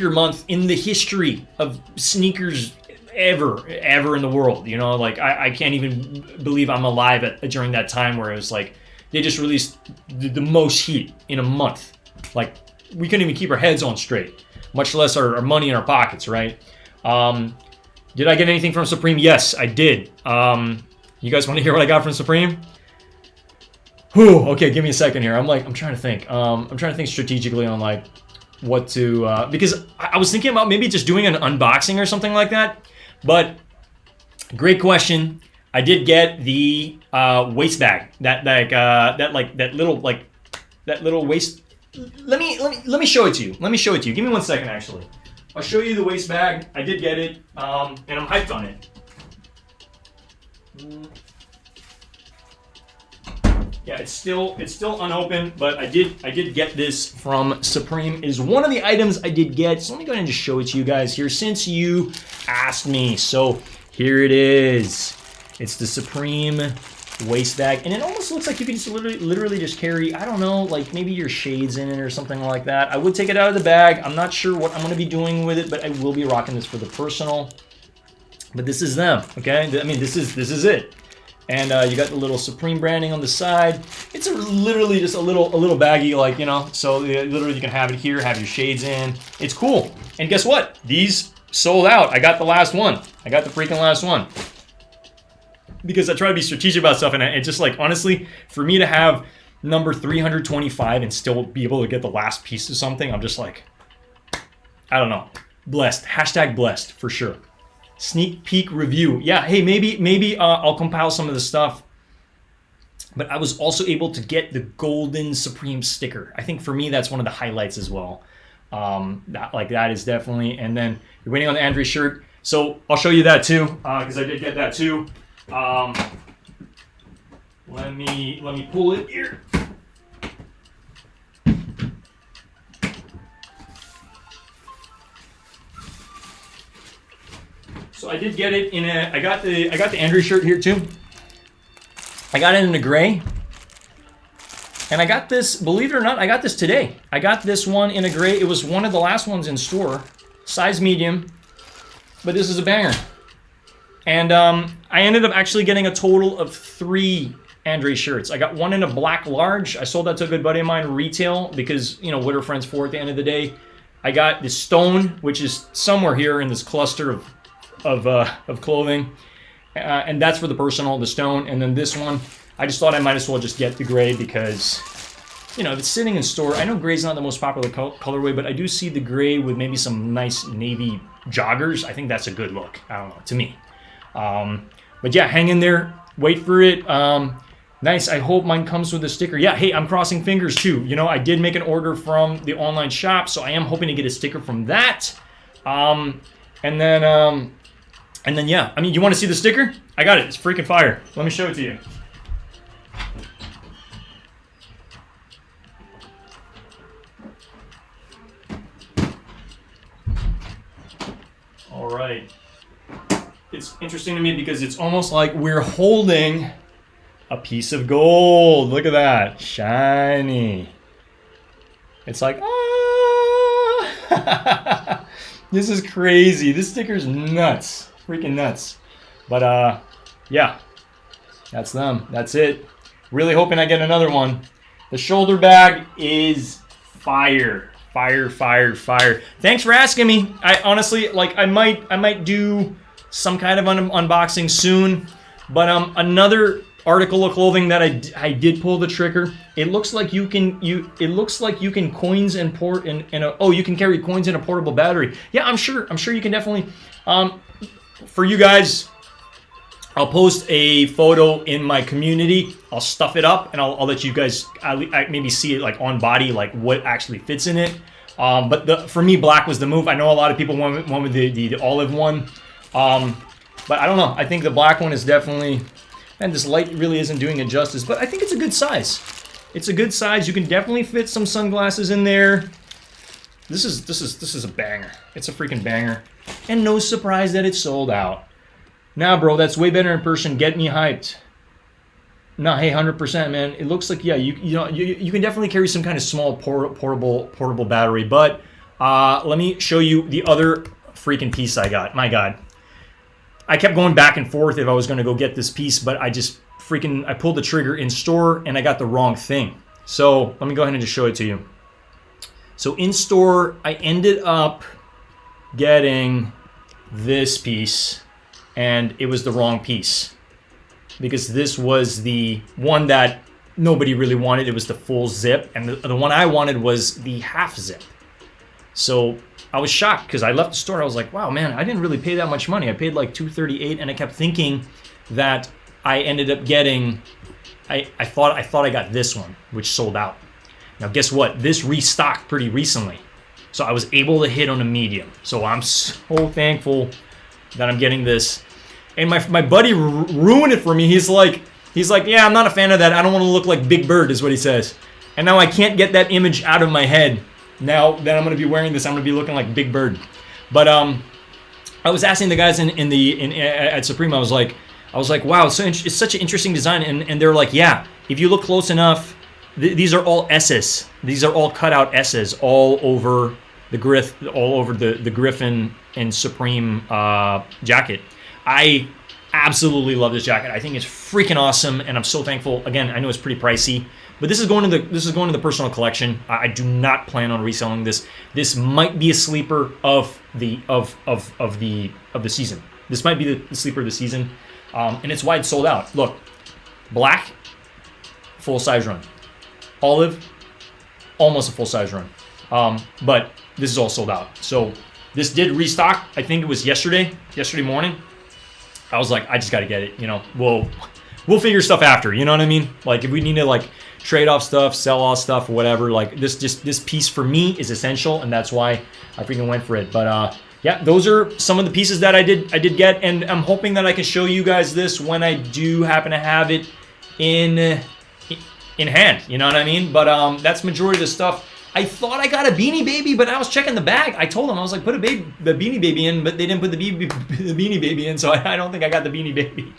month in the history of sneakers ever in the world. You know, like I can't even believe I'm alive during that time where it was like they just released the most heat in a month. Like we couldn't even keep our heads on straight, much less our money in our pockets, right? Did I get anything from Supreme? Yes, I did. You guys want to hear what I got from Supreme? Whew, okay, give me a second here. I'm trying to think. I'm trying to think strategically on like what to, because I was thinking about maybe just doing an unboxing or something like that. But great question. I did get the waist bag. That little waist. Let me show it to you. Give me 1 second, actually. I'll show you the waist bag. I did get it, and I'm hyped on it. Yeah, it's still unopened, but I did get this from Supreme. It is one of the items I did get. So let me go ahead and just show it to you guys here since you asked me. So here it is. It's the Supreme waist bag, and it almost looks like you can just literally just carry, I don't know, like maybe your shades in it or something like that. I would take it out of the bag. I'm not sure what I'm going to be doing with it, but I will be rocking this for the personal. But this is them, okay? I mean, this is it. And you got the little Supreme branding on the side. It's literally just a little baggie, like, you know. So literally you can have it here, have your shades in. It's cool. And guess what? These sold out. I got the last one. I got the freaking last one. Because I try to be strategic about stuff, and it's just like, honestly, for me to have number 325 and still be able to get the last piece of something, I'm just like, I don't know. Blessed. Hashtag blessed, for sure. Sneak peek review. Yeah, hey, maybe I'll compile some of the stuff. But I was also able to get the golden Supreme sticker. I think for me, that's one of the highlights as well. That is definitely. And then you're waiting on the Andre shirt. So I'll show you that too, because I did get that too. Let me pull it here. So I did get it in a. I got the Andre shirt here too. I got it in a gray, and I got this. Believe it or not, I got this today. I got this one in a gray. It was one of the last ones in store, size medium, but this is a banger. And I ended up actually getting a total of 3 Andre shirts. I got one in a black large. I sold that to a good buddy of mine retail because, you know, what are friends for at the end of the day. I got the stone, which is somewhere here in this cluster of clothing. And that's for the personal, the stone. And then this one, I just thought I might as well just get the gray because, you know, if it's sitting in store, I know gray's not the most popular colorway, but I do see the gray with maybe some nice navy joggers. I think that's a good look. I don't know, to me. But yeah, hang in there, wait for it. Nice. I hope mine comes with a sticker. Yeah, hey, I'm crossing fingers too. You know, I did make an order from the online shop, so I am hoping to get a sticker from that. And then yeah, I mean, you want to see the sticker? I got it. It's freaking fire. Let me show it to you. All right. It's interesting to me because it's almost like we're holding a piece of gold. Look at that. Shiny. It's like, ah! This is crazy. This sticker's nuts. Freaking nuts. But, yeah. That's them. That's it. Really hoping I get another one. The shoulder bag is fire. Fire, fire, fire. Thanks for asking me. I honestly, like, I might do some kind of unboxing soon, but another article of clothing that I did pull the trigger. It looks like you can coins and you can carry coins in a portable battery. Yeah, I'm sure you can definitely. For you guys, I'll post a photo in my community. I'll stuff it up and I'll let you guys maybe see it like on body, like what actually fits in it. But for me, black was the move. I know a lot of people went with the olive one. But I don't know. I think the black one is definitely, and this light really isn't doing it justice, but I think it's a good size. It's a good size. You can definitely fit some sunglasses in there. This is a banger. It's a freaking banger. And no surprise that it's sold out. Nah, bro, that's way better in person. Get me hyped. Nah, hey, 100%, man. It looks like, yeah, you can definitely carry some kind of small portable battery, but let me show you the other freaking piece I got. My God. I kept going back and forth if I was going to go get this piece, but I pulled the trigger in store and I got the wrong thing. So let me go ahead and just show it to you. So in store, I ended up getting this piece and it was the wrong piece because this was the one that nobody really wanted. It was the full zip, and the one I wanted was the half zip. So I was shocked because I left the store. I was like, wow, man, I didn't really pay that much money. I paid like $238, and I kept thinking that I ended up getting, I thought I got this one, which sold out. Now, guess what? This restocked pretty recently. So I was able to hit on a medium. So I'm so thankful that I'm getting this. And my buddy ruined it for me. He's like, He's like, yeah, I'm not a fan of that. I don't want to look like Big Bird, is what he says. And now I can't get that image out of my head. Now that I'm going to be wearing this, I'm going to be looking like Big Bird. But I was asking the guys at Supreme, I was like, wow, so it's such an interesting design. And they're like, yeah, if you look close enough, these are all S's. These are all cutout S's all over the the Griffin and Supreme jacket. I absolutely love this jacket. I think it's freaking awesome, and I'm so thankful. Again, I know it's pretty pricey, but this is going to the personal collection. I do not plan on reselling this. This might be a sleeper of the season. This might be the sleeper of the season, and it's why it's sold out. Look, black, full size run. Olive, almost a full size run, but this is all sold out. So this did restock. I think it was yesterday morning. I was like, I just got to get it. You know, we'll figure stuff after. You know what I mean? Like if we need to like trade off stuff, sell off stuff, or whatever. Like this piece for me is essential, and that's why I freaking went for it. But yeah, those are some of the pieces that I did get, and I'm hoping that I can show you guys this when I do happen to have it in hand. You know what I mean? But that's majority of the stuff. I thought I got a Beanie Baby, but I was checking the bag. I told them, I was like, put the Beanie Baby in, but they didn't put the Beanie Baby in, so I don't think I got the Beanie Baby.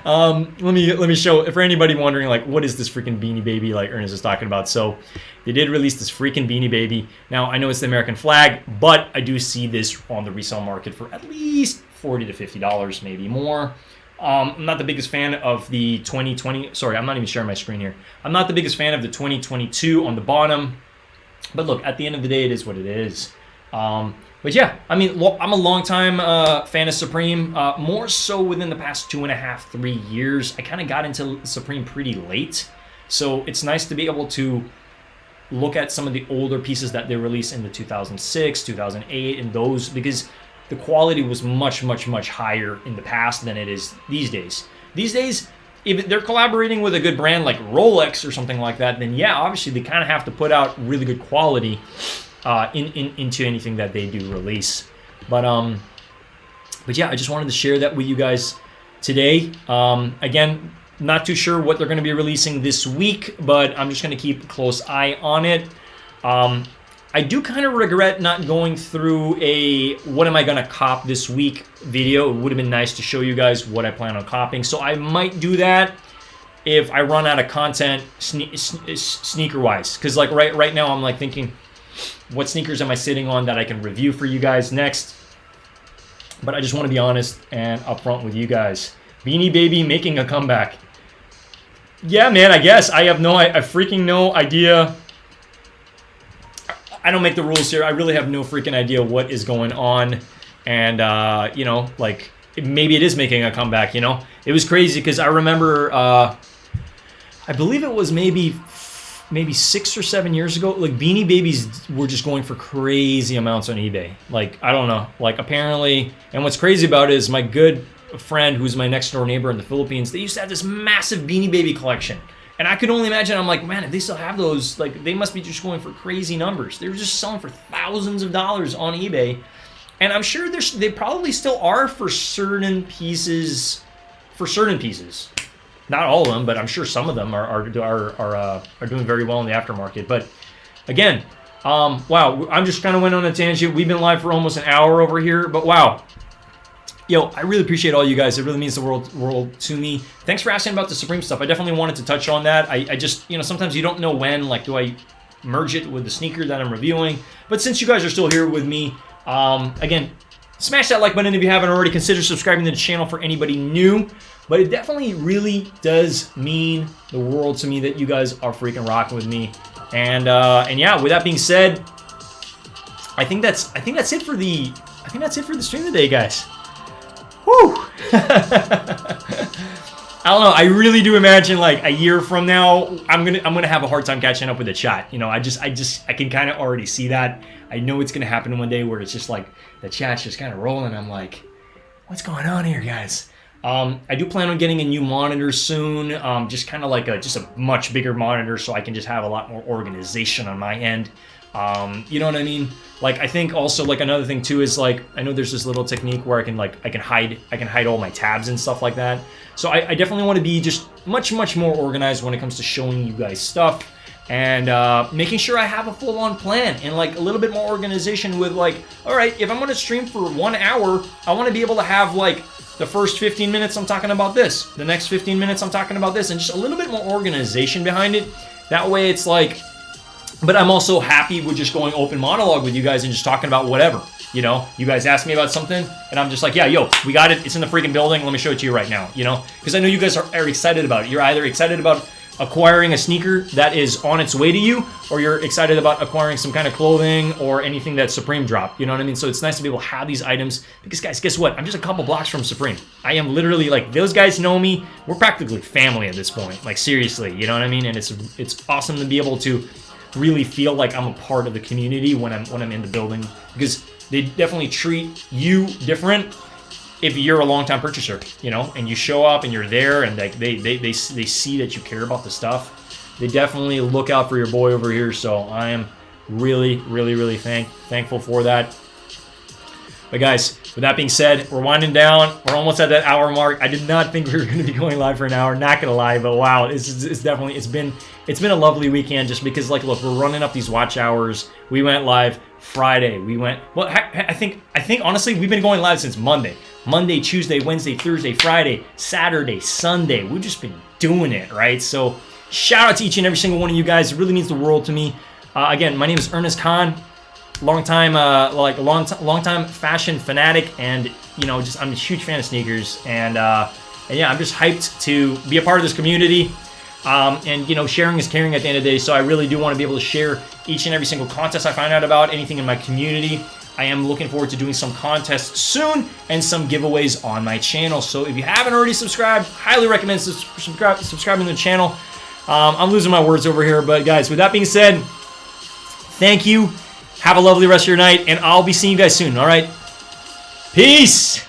Let me show, for anybody wondering, like, what is this freaking Beanie Baby like Ernest is talking about? So they did release this freaking Beanie Baby. Now, I know it's the American flag, but I do see this on the resale market for at least $40 to $50, maybe more. I'm not the biggest fan of the 2020. Sorry, I'm not even sharing my screen here. I'm not the biggest fan of the 2022 on the bottom. But look, at the end of the day, it is what it is. But yeah, I mean, I'm a longtime fan of Supreme. More so within the past 2.5, 3 years. I kind of got into Supreme pretty late. So it's nice to be able to look at some of the older pieces that they released in the 2006, 2008, and those, because the quality was much, much, much higher in the past than it is these days. These days, if they're collaborating with a good brand like Rolex or something like that, then yeah, obviously they kind of have to put out really good quality into anything that they do release. But yeah, I just wanted to share that with you guys today. Again, not too sure what they're going to be releasing this week, but I'm just going to keep a close eye on it. I do kind of regret not going through a what am I going to cop this week video. It would have been nice to show you guys what I plan on copping. So I might do that if I run out of content sneaker-wise. Because like right now I'm like thinking, what sneakers am I sitting on that I can review for you guys next? But I just want to be honest and upfront with you guys. Beanie Baby making a comeback. Yeah, man, I guess. I freaking no idea. I don't make the rules here. I really have no freaking idea what is going on. And, you know, like, maybe it is making a comeback, you know? It was crazy because I remember, I believe it was maybe 6 or 7 years ago, like, Beanie Babies were just going for crazy amounts on eBay. Like, I don't know. Like, apparently, and what's crazy about it is my good friend who's my next door neighbor in the Philippines, they used to have this massive Beanie Baby collection. And I could only imagine, I'm like, man, if they still have those, like, they must be just going for crazy numbers. They were just selling for thousands of dollars on eBay. And I'm sure they probably still are for certain pieces. Not all of them, but I'm sure some of them are doing very well in the aftermarket. But again, wow, I'm just kind of went on a tangent. We've been live for almost an hour over here, but wow. Yo, I really appreciate all you guys. It really means the world to me. Thanks for asking about the Supreme stuff. I definitely wanted to touch on that. I just, you know, sometimes you don't know when, like, do I merge it with the sneaker that I'm reviewing? But since you guys are still here with me, again, smash that like button if you haven't already. Consider subscribing to the channel for anybody new. But it definitely really does mean the world to me that you guys are freaking rocking with me. And yeah, with that being said, I think that's it for the stream today, guys. Whew. I don't know. I really do imagine like a year from now, I'm gonna have a hard time catching up with the chat. You know, I can kind of already see that. I know it's gonna happen one day where it's just like the chat's just kind of rolling. I'm like, what's going on here, guys? I do plan on getting a new monitor soon. Just kind of like just a much bigger monitor, so I can just have a lot more organization on my end. You know what I mean? Like, I think also, like, another thing too is, like, I know there's this little technique where I can hide all my tabs and stuff like that. So I definitely want to be just much more organized when it comes to showing you guys stuff, and making sure I have a full-on plan and, like, a little bit more organization with, like, all right, if I'm going to stream for 1 hour, I want to be able to have, like, the first 15 minutes I'm talking about this, the next 15 minutes I'm talking about this, and just a little bit more organization behind it. That way it's like, but I'm also happy with just going open monologue with you guys and just talking about whatever. You know, you guys ask me about something, and I'm just like, yeah, yo, we got it. It's in the freaking building. Let me show it to you right now, you know? Because I know you guys are excited about it. You're either excited about acquiring a sneaker that is on its way to you, or you're excited about acquiring some kind of clothing or anything that Supreme dropped. You know what I mean? So it's nice to be able to have these items, because, guys, guess what? I'm just a couple blocks from Supreme. I am literally, like, those guys know me. We're practically family at this point. Like, seriously, you know what I mean? And it's awesome to be able to really feel like I'm a part of the community when I'm in the building, because they definitely treat you different if you're a long-time purchaser, you know, and you show up and you're there, and like they see that you care about the stuff. They definitely look out for your boy over here. So I am really thankful for that. But guys, with that being said, we're winding down. We're almost at that hour mark. I did not think we were going to be going live for an hour. Not gonna lie, but wow, it's definitely it's been a lovely weekend, just because, like, look, we're running up these watch hours. We went live Friday. I think honestly, we've been going live since Monday. Monday, Tuesday, Wednesday, Thursday, Friday, Saturday, Sunday. We've just been doing it, right? So shout out to each and every single one of you guys. It really means the world to me. Again, my name is Ernest Khan. Long time fashion fanatic, and, you know, just I'm a huge fan of sneakers, and yeah, I'm just hyped to be a part of this community. And, you know, sharing is caring at the end of the day, so I really do want to be able to share each and every single contest I find out about, anything in my community. I am looking forward to doing some contests soon and some giveaways on my channel. So if you haven't already subscribed, highly recommend subscribing to the channel. I'm losing my words over here, but guys, with that being said, thank you. Have a lovely rest of your night, and I'll be seeing you guys soon, all right? Peace!